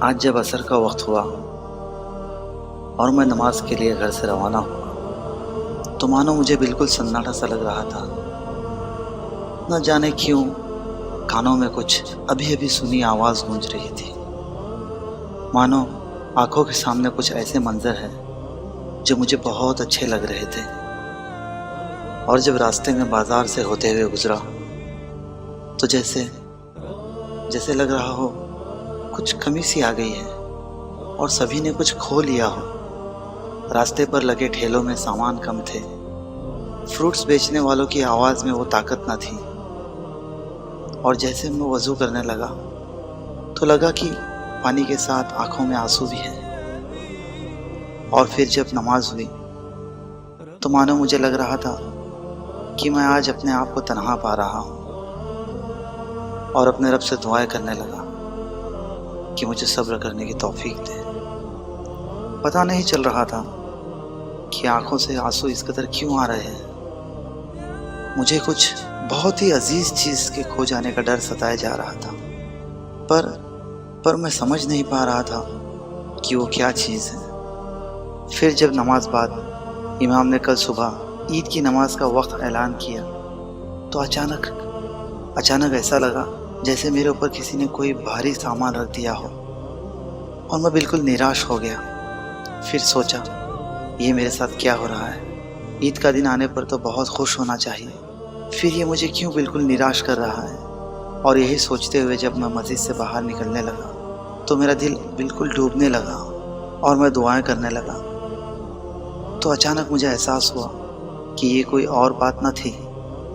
आज जब असर का वक्त हुआ और मैं नमाज के लिए घर से रवाना हुआ तो मानो मुझे बिल्कुल सन्नाटा सा लग रहा था। न जाने क्यों कानों में कुछ अभी अभी सुनी आवाज़ गूंज रही थी। मानो आंखों के सामने कुछ ऐसे मंजर है जो मुझे बहुत अच्छे लग रहे थे। और जब रास्ते में बाजार से होते हुए गुजरा तो जैसे जैसे लग रहा हो कुछ कमी सी आ गई है और सभी ने कुछ खो लिया हो। रास्ते पर लगे ठेलों में सामान कम थे। फ्रूट्स बेचने वालों की आवाज़ में वो ताकत न थी। और जैसे मैं वज़ू करने लगा तो लगा कि पानी के साथ आंखों में आंसू भी हैं। और फिर जब नमाज हुई तो मानो मुझे लग रहा था कि मैं आज अपने आप को तन्हा पा रहा हूँ। और अपने रब से दुआएं करने लगा कि मुझे सब्र करने की तौफीक दे। पता नहीं चल रहा था कि आंखों से आंसू इस कदर क्यों आ रहे हैं। मुझे कुछ बहुत ही अजीज चीज़ के खो जाने का डर सताया जा रहा था, पर मैं समझ नहीं पा रहा था कि वो क्या चीज़ है। फिर जब नमाज बाद इमाम ने कल सुबह ईद की नमाज का वक्त ऐलान किया तो अचानक ऐसा लगा जैसे मेरे ऊपर किसी ने कोई भारी सामान रख दिया हो और मैं बिल्कुल निराश हो गया। फिर सोचा ये मेरे साथ क्या हो रहा है। ईद का दिन आने पर तो बहुत खुश होना चाहिए, फिर ये मुझे क्यों बिल्कुल निराश कर रहा है। और यही सोचते हुए जब मैं मस्जिद से बाहर निकलने लगा तो मेरा दिल बिल्कुल डूबने लगा और मैं दुआएं करने लगा। तो अचानक मुझे एहसास हुआ कि ये कोई और बात न थी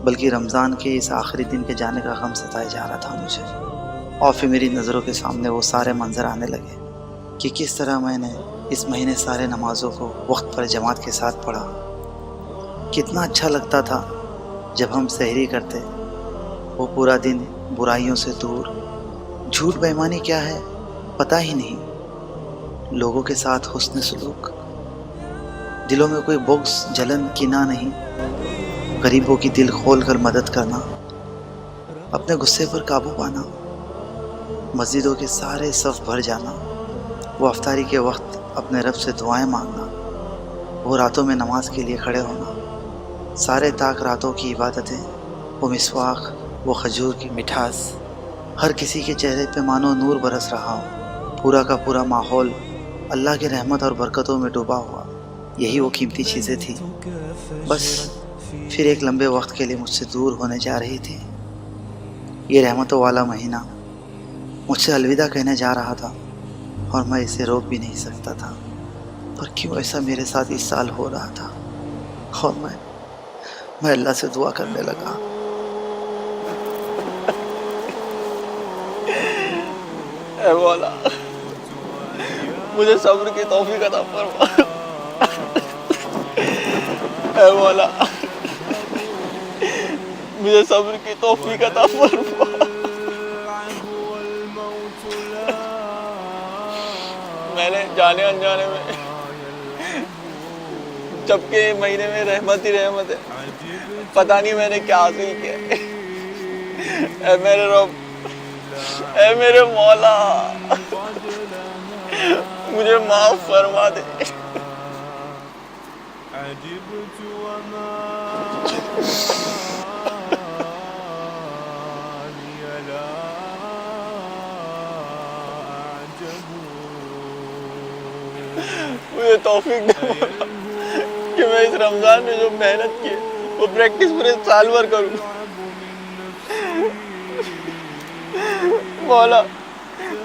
बल्कि रमज़ान के इस आखिरी दिन के जाने का गम सताया जा रहा था मुझे। और फिर मेरी नज़रों के सामने वो सारे मंजर आने लगे कि किस तरह मैंने इस महीने सारे नमाज़ों को वक्त पर जमात के साथ पढ़ा। कितना अच्छा लगता था जब हम सहरी करते, वो पूरा दिन बुराइयों से दूर। झूठ बेईमानी क्या है पता ही नहीं, लोगों के साथ हुस्न सलूक, दिलों में कोई बुग़्ज़ जलन किना नहीं, गरीबों की दिल खोल कर मदद करना, अपने गुस्से पर काबू पाना, मस्जिदों के सारे सफ़ भर जाना, वो अफ्तारी के वक्त अपने रब से दुआएं मांगना, वो रातों में नमाज के लिए खड़े होना, सारे ताक रातों की इबादतें, वो मिसवाक, वो खजूर की मिठास, हर किसी के चेहरे पे मानो नूर बरस रहा हो। पूरा का पूरा माहौल अल्लाह की रहमत और बरकतों में डूबा हुआ। यही वो कीमती चीज़ें थी, बस फिर एक लंबे वक्त के लिए मुझसे दूर होने जा रही थी। ये रहमतों वाला महीना मुझसे अलविदा कहने जा रहा था और मैं इसे रोक भी नहीं सकता था। पर क्यों ऐसा मेरे साथ इस साल हो रहा था। और मैं अल्लाह से दुआ करने लगा। ऐ मौला, मुझे सब्र की तौफीक अता फरमा। ऐ मौला, मुझे सब्र की तौफीक अता फरमा। मैंने जाने अनजाने में जब के महीने में रहमत ही रहमत है, पता नहीं मैंने क्या हासिल किया है। ऐ मेरे रब, ऐ मेरे मौला, मुझे माफ फरमा दे। मुझे तौफीक दे मौला कि मैं इस रमज़ान में जो मेहनत की है वो प्रैक्टिस पूरे साल भर करूँ। मौला,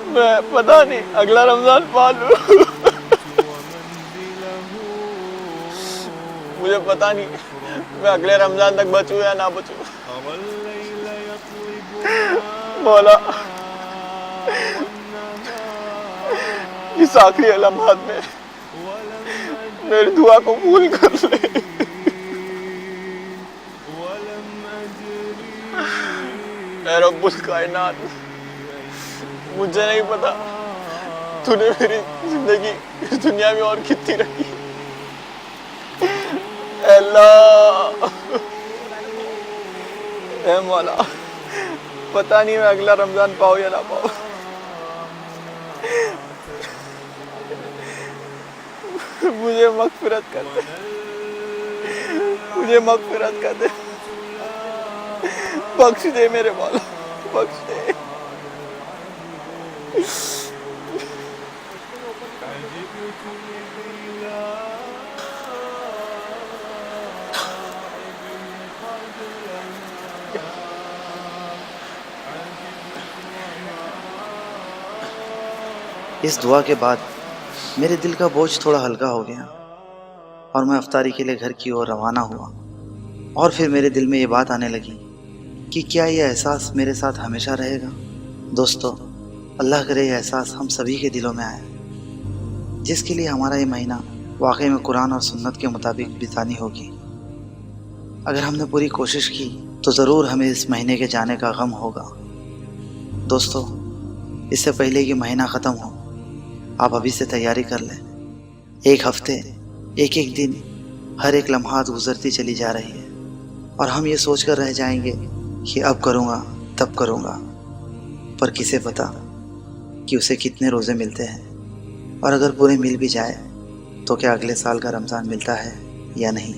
मैं पता नहीं अगला रमज़ान पा लूँ। मुझे पता नहीं मैं अगले रमज़ान तक बचूँ या ना बचूँ। मौला, इस आखिरी लम्हात में मेरी दुआ को कबूल कर ले। ऐ रब्बुल कायनात, मुझे नहीं पता तूने मेरी जिंदगी इस दुनिया में और कितनी रखी। अल्लाह, ऐ मौला, पता नहीं मैं अगला रमज़ान पाऊँ या ना पाऊँ। मुझे मगफिरत कर दे, मुझे मगफिरत कर दे, बख्श दे मेरे मौला, बख्श दे। इस दुआ के बाद मेरे दिल का बोझ थोड़ा हल्का हो गया और मैं अफ्तारी के लिए घर की ओर रवाना हुआ। और फिर मेरे दिल में ये बात आने लगी कि क्या ये एहसास मेरे साथ हमेशा रहेगा। दोस्तों, अल्लाह करे ये एहसास हम सभी के दिलों में आए, जिसके लिए हमारा ये महीना वाकई में कुरान और सुन्नत के मुताबिक बितानी होगी। अगर हमने पूरी कोशिश की तो ज़रूर हमें इस महीने के जाने का गम होगा। दोस्तों, इससे पहले कि महीना ख़त्म हो, आप अभी से तैयारी कर लें। एक हफ्ते, एक एक दिन, हर एक लम्हात गुजरती चली जा रही है और हम ये सोच कर रह जाएंगे कि अब करूँगा, तब करूँगा। पर किसे पता कि उसे कितने रोज़े मिलते हैं, और अगर पूरे मिल भी जाए तो क्या अगले साल का रमज़ान मिलता है या नहीं।